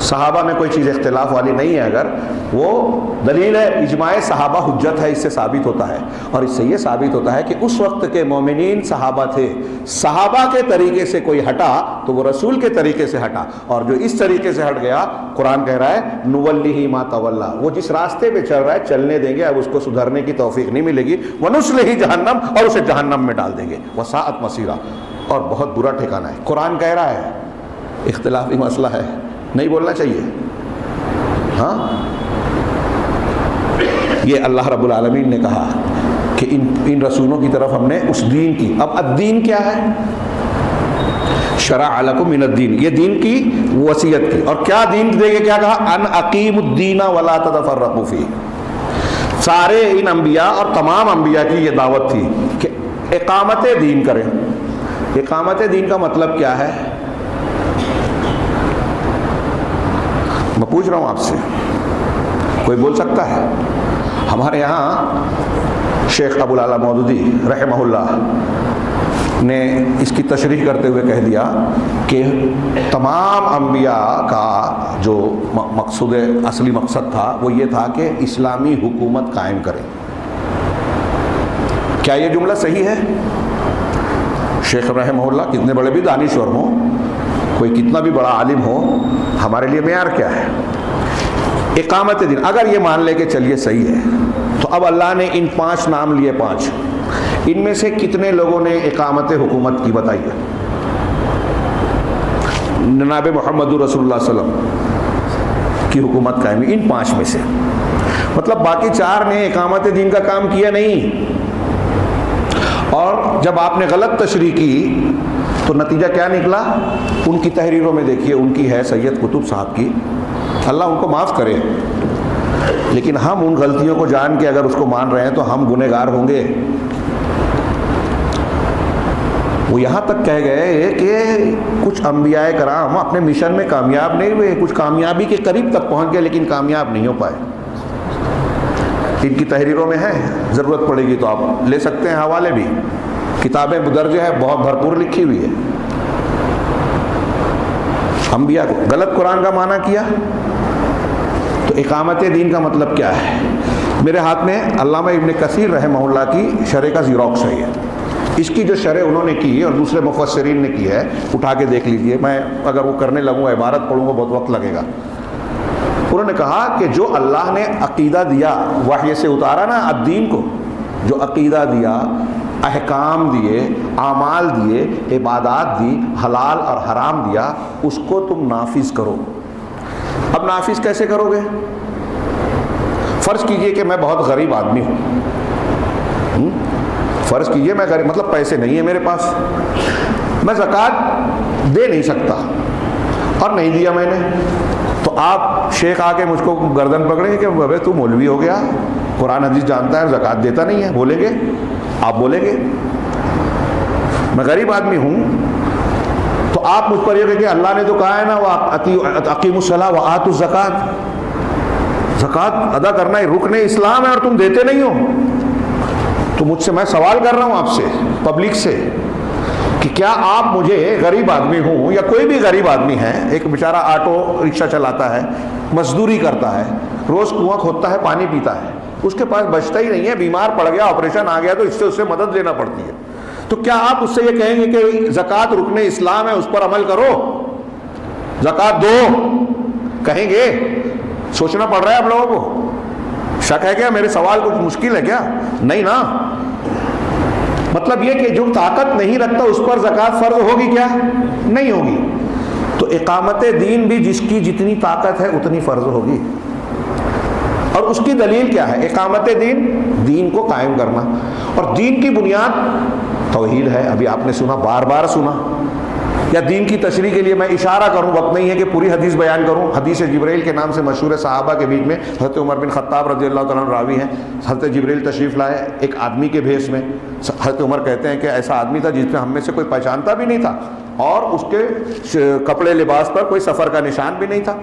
صحابہ میں کوئی چیز اختلاف والی نہیں ہے، اگر وہ دلیل ہے، اجماع صحابہ حجت ہے، اس سے ثابت ہوتا ہے. اور اس سے یہ ثابت ہوتا ہے کہ اس وقت کے مومنین صحابہ تھے، صحابہ کے طریقے سے کوئی ہٹا تو وہ رسول کے طریقے سے ہٹا، اور جو اس طریقے سے ہٹ گیا قرآن کہہ رہا ہے نولیہ ما تولی، وہ جس راستے پہ چل رہا ہے چلنے دیں گے، اب اس کو سدھرنے کی توفیق نہیں ملے گی. ونصلہ جہنم، اور اسے جہنم میں ڈال دیں گے. وساءت مصیرا، اور بہت برا ٹھکانہ ہے. قرآن کہہ رہا ہے، اختلافی مسئلہ ہے، نہیں بولنا چاہیے. ہاں، یہ اللہ رب العالمین نے کہا کہ ان رسولوں کی طرف ہم نے اس دین کی. اب الدین کیا ہے؟ شرع لکم من الدین، یہ دین کی وصیت کی. اور کیا دین دے گے؟ کیا کہا؟ ان اقیموا الدین ولا تتفرقوا فیہ. سارے ان انبیاء اور تمام انبیاء کی یہ دعوت تھی کہ اقامت دین کریں. اقامت دین کا مطلب کیا ہے؟ میں پوچھ رہا ہوں آپ سے، کوئی بول سکتا ہے؟ ہمارے یہاں شیخ ابو العلا مودودی رحمہ اللہ نے اس کی تشریح کرتے ہوئے کہہ دیا کہ تمام انبیاء کا جو اصلی مقصد تھا وہ یہ تھا کہ اسلامی حکومت قائم کریں. کیا یہ جملہ صحیح ہے؟ شیخ رحمہ اللہ کتنے بڑے بھی دانشور ہوں، کوئی کتنا بھی بڑا عالم ہو، ہمارے لیے معیار کیا ہے؟ اقامت دین. اگر یہ مان لے کہ چلیے صحیح ہے، تو اب اللہ نے ان 5 نام لیے، 5، ان میں سے کتنے لوگوں نے اقامت حکومت کی بتائیے؟ جناب محمد رسول اللہ صلی اللہ علیہ وسلم کی حکومت قائم، ان 5 میں سے. مطلب باقی 4 نے اقامت دین کا کام کیا نہیں. اور جب آپ نے غلط تشریح کی تو نتیجہ کیا نکلا؟ ان کی تحریروں میں دیکھیے، ان کی ہے سید قطب صاحب کی، اللہ ان کو معاف کرے، لیکن ہم ان غلطیوں کو جان کے اگر اس کو مان رہے ہیں تو ہم گنہگار ہوں گے. وہ یہاں تک کہہ گئے کہ کچھ انبیاء کرام اپنے مشن میں کامیاب نہیں ہوئے، کچھ کامیابی کے قریب تک پہنچ گئے لیکن کامیاب نہیں ہو پائے. ان کی تحریروں میں ہے، ضرورت پڑے گی تو آپ لے سکتے ہیں حوالے بھی، کتابیں درج ہے، بہت بھرپور لکھی ہوئی ہے. انبیاء کو غلط قرآن کا معنی کیا. تو اقامت دین کا مطلب کیا ہے؟ میرے ہاتھ میں علامہ ابن کثیر رحمہ اللہ کی شرح کا زیروکس ہے. اس کی جو شرح انہوں نے کی اور دوسرے مفسرین نے کی ہے، اٹھا کے دیکھ لیجئے. میں اگر وہ کرنے لگوں، عبارت پڑھوں گا، بہت وقت لگے گا. انہوں نے کہا کہ جو اللہ نے عقیدہ دیا، وحی سے اتارا نا الدین کو، جو عقیدہ دیا، احکام دیے، اعمال دیے، عبادات دی، حلال اور حرام دیا، اس کو تم نافذ کرو. اب نافذ کیسے کرو گے؟ فرض کیجئے کہ میں بہت غریب آدمی ہوں، فرض کیجئے میں غریب، مطلب پیسے نہیں ہیں میرے پاس، میں زکوٰۃ دے نہیں سکتا اور نہیں دیا میں نے. تو آپ شیخ آ کے مجھ کو گردن پکڑیں کہ بھائی تو مولوی ہو گیا، قرآن حدیث جانتا ہے، زکوٰۃ دیتا نہیں ہے، بولیں گے آپ؟ بولیں گے میں غریب آدمی ہوں تو آپ مجھ پر یہ کہیں کہ اللہ نے تو کہا ہے نا اقیموا الصلاۃ وآتوا الزکاۃ، زکوٰۃ ادا کرنا ہے رکن اسلام ہے اور تم دیتے نہیں ہو. تو مجھ سے، میں سوال کر رہا ہوں آپ سے، پبلک سے، کہ کیا آپ مجھے غریب آدمی ہوں یا کوئی بھی غریب آدمی ہے، ایک بیچارہ آٹو رکشہ چلاتا ہے، مزدوری کرتا ہے، روز کنواں کھودتا ہے، پانی پیتا ہے، اس کے پاس بچتا ہی نہیں ہے، بیمار پڑ گیا، آپریشن آ گیا تو اس سے مدد لینا پڑتی ہے، تو کیا آپ اس سے یہ کہیں گے کہ زکوٰۃ رکن اسلام ہے، اس پر عمل کرو، زکوٰۃ دو؟ کہیں گے؟ سوچنا پڑ رہا ہے آپ لوگوں کو. شک ہے کیا؟ میرے سوال کچھ مشکل ہے کیا؟ نہیں نا. مطلب یہ کہ جو طاقت نہیں رکھتا اس پر زکوٰۃ فرض ہوگی کیا؟ نہیں ہوگی. تو اقامت دین بھی جس کی جتنی طاقت ہے اتنی فرض ہوگی. اور اس کی دلیل کیا ہے؟ اقامت دین، دین کو قائم کرنا. اور دین کی بنیاد توحید ہے. ابھی آپ نے سنا، بار بار سنا. یا دین کی تشریح کے لیے میں اشارہ کروں، وقت نہیں ہے کہ پوری حدیث بیان کروں. حدیث جبرائیل کے نام سے مشہور صحابہ کے بیچ میں حضرت عمر بن خطاب رضی اللہ تعالیٰ عنہ راوی ہیں. حضرت جبرائیل تشریف لائے ایک آدمی کے بھیس میں. حضرت عمر کہتے ہیں کہ ایسا آدمی تھا جس میں ہم میں سے کوئی پہچانتا بھی نہیں تھا اور اس کے کپڑے لباس پر کوئی سفر کا نشان بھی نہیں تھا.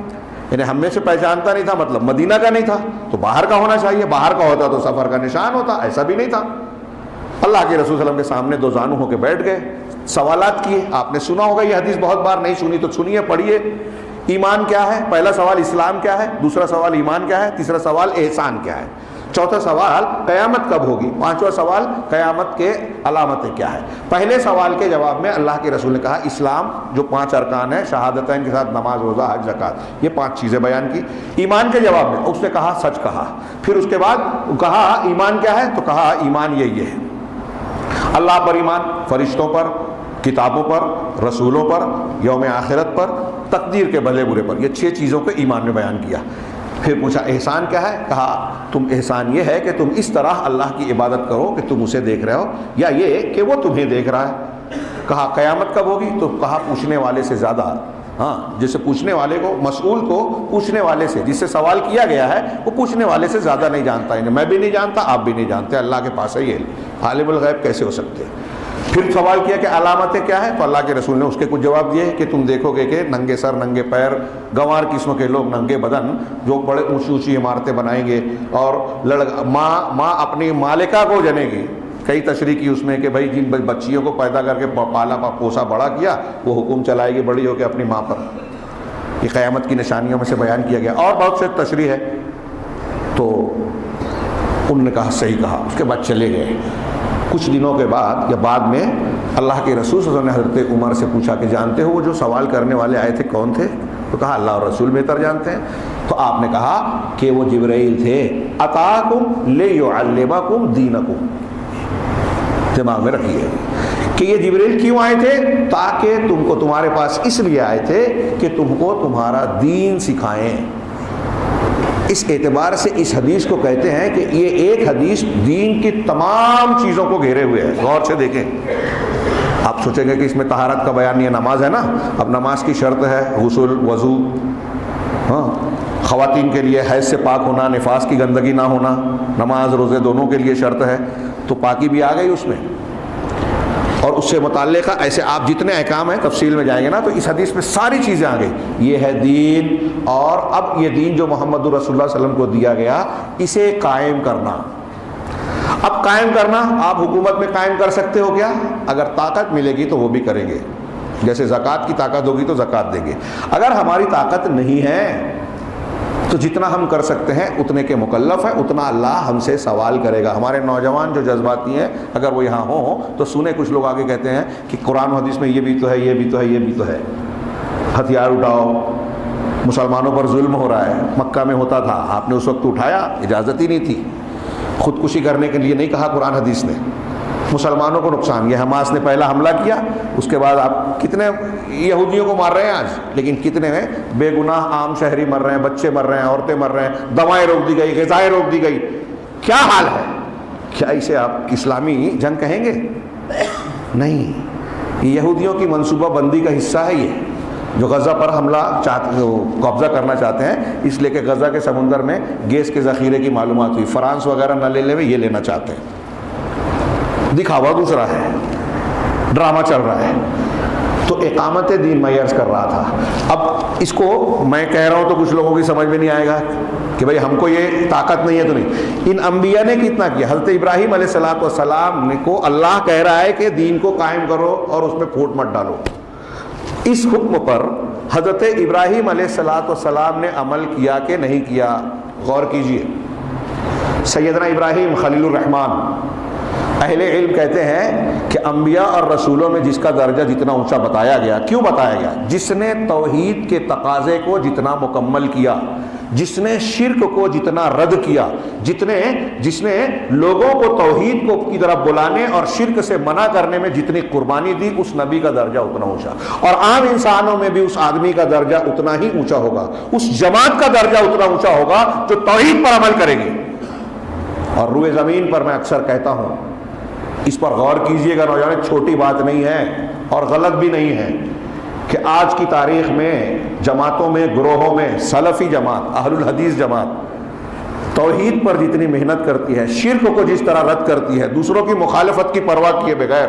یعنی ہم میں سے پہچانتا نہیں تھا، مطلب مدینہ کا نہیں تھا تو باہر کا ہونا چاہیے، باہر کا ہوتا تو سفر کا نشان ہوتا، ایسا بھی نہیں تھا. اللہ کے رسول صلی اللہ علیہ وسلم کے سامنے دو زانو ہو کے بیٹھ گئے، سوالات کیے. آپ نے سنا ہوگا یہ حدیث، بہت بار نہیں سنی تو سنیے، پڑھیے ایمان کیا ہے؟ پہلا سوال اسلام کیا ہے، دوسرا سوال ایمان کیا ہے، تیسرا سوال احسان کیا ہے، چوتھا سوال قیامت کب ہوگی، پانچواں سوال قیامت کے علامتیں کیا ہے۔ پہلے سوال کے جواب میں اللہ کے رسول نے کہا اسلام جو 5 ارکان ہیں، شہادتین کے ساتھ نماز، روزہ، حج، زکوٰۃ، یہ 5 چیزیں بیان کی۔ ایمان کے جواب میں اس نے کہا سچ کہا، پھر اس کے بعد کہا ایمان کیا ہے، تو کہا ایمان یہ ہے، اللہ پر ایمان، فرشتوں پر، کتابوں پر، رسولوں پر، یوم آخرت پر، تقدیر کے بھلے برے پر، یہ 6 چیزوں کو ایمان میں بیان کیا۔ پھر پوچھا احسان کیا ہے، کہا تم احسان یہ ہے کہ تم اس طرح اللہ کی عبادت کرو کہ تم اسے دیکھ رہے ہو، یا یہ کہ وہ تمہیں دیکھ رہا ہے۔ کہا قیامت کب ہوگی، تو کہا پوچھنے والے سے زیادہ، ہاں جسے پوچھنے والے کو، مسئول کو پوچھنے والے سے، جس سے سوال کیا گیا ہے وہ پوچھنے والے سے زیادہ نہیں جانتا، میں بھی نہیں جانتا، آپ بھی نہیں جانتے، اللہ کے پاس ہے یہ عالم الغیب کیسے ہو سکتے۔ پھر سوال کیا کہ علامتیں کیا ہے، تو اللہ کے رسول نے اس کے کچھ جواب دیے کہ تم دیکھو گے کہ ننگے سر، ننگے پیر، گنوار قسم کے لوگ، ننگے بدن، جو بڑے اونچی اونچی عمارتیں بنائیں گے، اور ماں اپنی مالکہ کو جنے گی۔ کئی تشریح کی اس میں کہ بھائی جن بچیوں کو پیدا کر کے پالا پوسا بڑا کیا، وہ حکم چلائے گی بڑی ہو کے اپنی ماں پر۔ یہ قیامت کی نشانیوں میں سے بیان کیا گیا، اور بہت سے تشریح ہے۔ تو انہوں نے کہا صحیح کہا، اس کے بعد چلے گئے۔ کچھ دنوں کے بعد یا بعد میں اللہ کے رسول صلی اللہ علیہ وسلم نے حضرت عمر سے پوچھا کہ جانتے ہو وہ جو سوال کرنے والے آئے تھے کون تھے؟ تو کہا اللہ اور رسول بہتر جانتے ہیں۔ تو آپ نے کہا کہ وہ جبرائیل تھے، اتاکم لیعلمکم دینکم۔ دماغ میں رکھیے کہ یہ جبرائیل کیوں آئے تھے، تاکہ تم کو، تمہارے پاس اس لیے آئے تھے کہ تم کو تمہارا دین سکھائیں۔ اس اعتبار سے اس حدیث کو کہتے ہیں کہ یہ ایک حدیث دین کی تمام چیزوں کو گھیرے ہوئے ہے۔ غور سے دیکھیں، آپ سوچیں گے کہ اس میں طہارت کا بیان، یہ نماز ہے نا، اب نماز کی شرط ہے غسل، وضو، ہاں، خواتین کے لیے حیض سے پاک ہونا، نفاس کی گندگی نہ ہونا، نماز روزے دونوں کے لیے شرط ہے، تو پاکی بھی آ گئی اس میں، اور اس سے متعلقہ ایسے آپ جتنے احکام ہیں تفصیل میں جائیں گے نا تو اس حدیث میں ساری چیزیں آ گئی۔ یہ ہے دین، اور اب یہ دین جو محمد رسول اللہ صلی اللہ علیہ وسلم کو دیا گیا، اسے قائم کرنا۔ اب قائم کرنا، آپ حکومت میں قائم کر سکتے ہو کیا؟ اگر طاقت ملے گی تو وہ بھی کریں گے، جیسے زکوٰۃ کی طاقت ہوگی تو زکوٰۃ دیں گے۔ اگر ہماری طاقت نہیں ہے تو جتنا ہم کر سکتے ہیں اتنے کے مکلف ہیں، اتنا اللہ ہم سے سوال کرے گا۔ ہمارے نوجوان جو جذباتی ہیں اگر وہ یہاں ہوں تو سنیں، کچھ لوگ آگے کہتے ہیں کہ قرآن و حدیث میں یہ بھی تو ہے، یہ بھی تو ہے، یہ بھی تو ہے، ہتھیار اٹھاؤ، مسلمانوں پر ظلم ہو رہا ہے۔ مکہ میں ہوتا تھا، آپ نے اس وقت اٹھایا، اجازت ہی نہیں تھی، خودکشی کرنے کے لیے نہیں کہا قرآن حدیث نے، مسلمانوں کو نقصان۔ یہ حماس نے پہلا حملہ کیا، اس کے بعد آپ کتنے یہودیوں کو مار رہے ہیں آج، لیکن کتنے ہیں بے گناہ عام شہری مر رہے ہیں، بچے مر رہے ہیں، عورتیں مر رہے ہیں، دوائیں روک دی گئی، غذائیں روک دی گئی۔ کیا حال ہے؟ کیا اسے آپ اسلامی جنگ کہیں گے؟ نہیں، یہ یہودیوں کی منصوبہ بندی کا حصہ ہے، یہ جو غزہ پر حملہ قبضہ کرنا چاہتے ہیں، اس لیے کہ غزہ کے سمندر میں گیس کے ذخیرے کی معلومات ہوئی، فرانس وغیرہ نہ لے لے، یہ لینا چاہتے ہیں۔ دکھاوا دوسرا ہے، ڈرامہ چل رہا ہے۔ تو اقامت دین میں عرض کر رہا تھا، اب اس کو میں کہہ رہا ہوں تو کچھ لوگوں کی سمجھ میں نہیں آئے گا کہ بھئی ہم کو یہ طاقت نہیں ہے تو نہیں۔ ان انبیاء نے کتنا کیا؟ حضرت ابراہیم علیہ السلام کو اللہ کہہ رہا ہے کہ دین کو قائم کرو اور اس میں پھوٹ مت ڈالو۔ اس حکم پر حضرت ابراہیم علیہ السلام نے عمل کیا کہ نہیں کیا؟ غور کیجئے۔ سیدنا ابراہیم خلیل الرحمن، اہل علم کہتے ہیں کہ انبیاء اور رسولوں میں جس کا درجہ جتنا اونچا بتایا گیا، کیوں بتایا گیا؟ جس نے توحید کے تقاضے کو جتنا مکمل کیا، جس نے شرک کو جتنا رد کیا، جس نے لوگوں کو توحید کو کی طرف بلانے اور شرک سے منع کرنے میں جتنی قربانی دی، اس نبی کا درجہ اتنا اونچا، اور عام انسانوں میں بھی اس آدمی کا درجہ اتنا ہی اونچا ہوگا، اس جماعت کا درجہ اتنا اونچا ہوگا جو توحید پر عمل کرے گی۔ اور روئے زمین پر میں اکثر کہتا ہوں، اس پر غور کیجئے گا نوجوان، چھوٹی بات نہیں ہے اور غلط بھی نہیں ہے کہ آج کی تاریخ میں جماعتوں میں، گروہوں میں، سلفی جماعت، اہل الحدیث جماعت توحید پر جتنی محنت کرتی ہے، شرک کو جس طرح رد کرتی ہے، دوسروں کی مخالفت کی پرواہ کیے بغیر،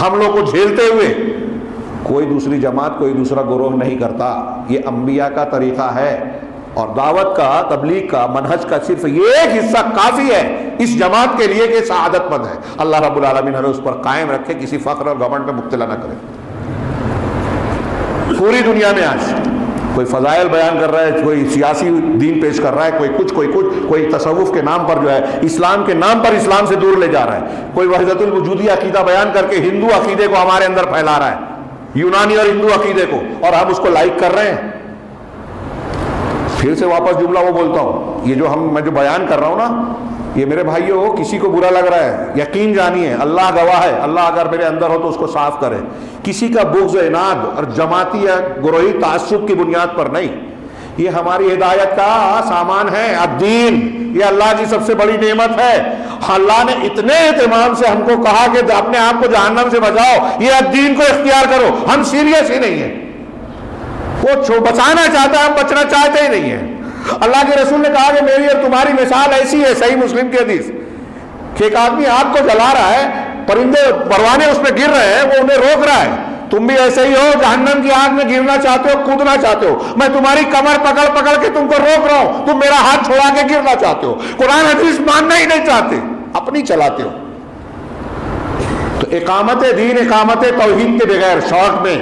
حملوں کو جھیلتے ہوئے، کوئی دوسری جماعت، کوئی دوسرا گروہ نہیں کرتا۔ یہ انبیاء کا طریقہ ہے، اور دعوت کا، تبلیغ کا، منہج کا صرف یہ ایک حصہ کافی ہے اس جماعت کے لیے کہ سعادت مند ہے۔ اللہ رب العالمین ہمیں اس پر قائم رکھے، کسی فخر اور گھمنڈ میں مبتلا نہ کرے۔ پوری دنیا میں آج کوئی فضائل بیان کر رہا ہے، کوئی سیاسی دین پیش کر رہا ہے، کوئی تصوف کے نام پر جو ہے اسلام کے نام پر اسلام سے دور لے جا رہا ہے، کوئی وحدت الوجودی عقیدہ بیان کر کے ہندو عقیدے کو ہمارے اندر پھیلا رہا ہے، یونانی اور ہندو عقیدے کو، اور ہم اس کو لائک کر رہے ہیں۔ پھر سے واپس جملہ وہ بولتا ہوں، یہ جو میں جو بیان کر رہا ہوں نا، یہ میرے بھائیوں کسی کو برا لگ رہا ہے، یقین جانیے اللہ گواہ ہے، اللہ اگر میرے اندر ہو تو اس کو صاف کرے۔ کسی کا بغض، عناد اور جماعتی یا گروہی تعصب کی بنیاد پر نہیں، یہ ہماری ہدایت کا سامان ہے۔ الدین، یہ اللہ کی سب سے بڑی نعمت ہے۔ اللہ نے اتنے اہتمام سے ہم کو کہا کہ اپنے آپ کو جہنم سے بچاؤ، یہ الدین کو اختیار کرو، ہم سیریس ہی نہیں ہیں۔ وہ بچانا چاہتا ہے، ہم بچنا چاہتے ہی نہیں ہیں۔ اللہ کے رسول نے کہا کہ میری اور تمہاری مثال ایسی ہے، صحیح مسلم کی حدیث، کہ ایک آدمی آگ کو جلا رہا ہے، پرندے پروانے اس میں گر رہے ہیں، وہ انہیں روک رہا ہے۔ تم بھی ایسے ہی ہو، جہنم کی آگ میں گرنا چاہتے ہو، کودنا چاہتے ہو، میں تمہاری کمر پکڑ پکڑ کے تم کو روک رہا ہوں، تم میرا ہاتھ چھوڑا کے گرنا چاہتے ہو، قرآن حدیث ماننا ہی نہیں چاہتے، اپنی چلاتے ہو۔ تو اقامت دین، اقامت توحید کے بغیر، شارٹ میں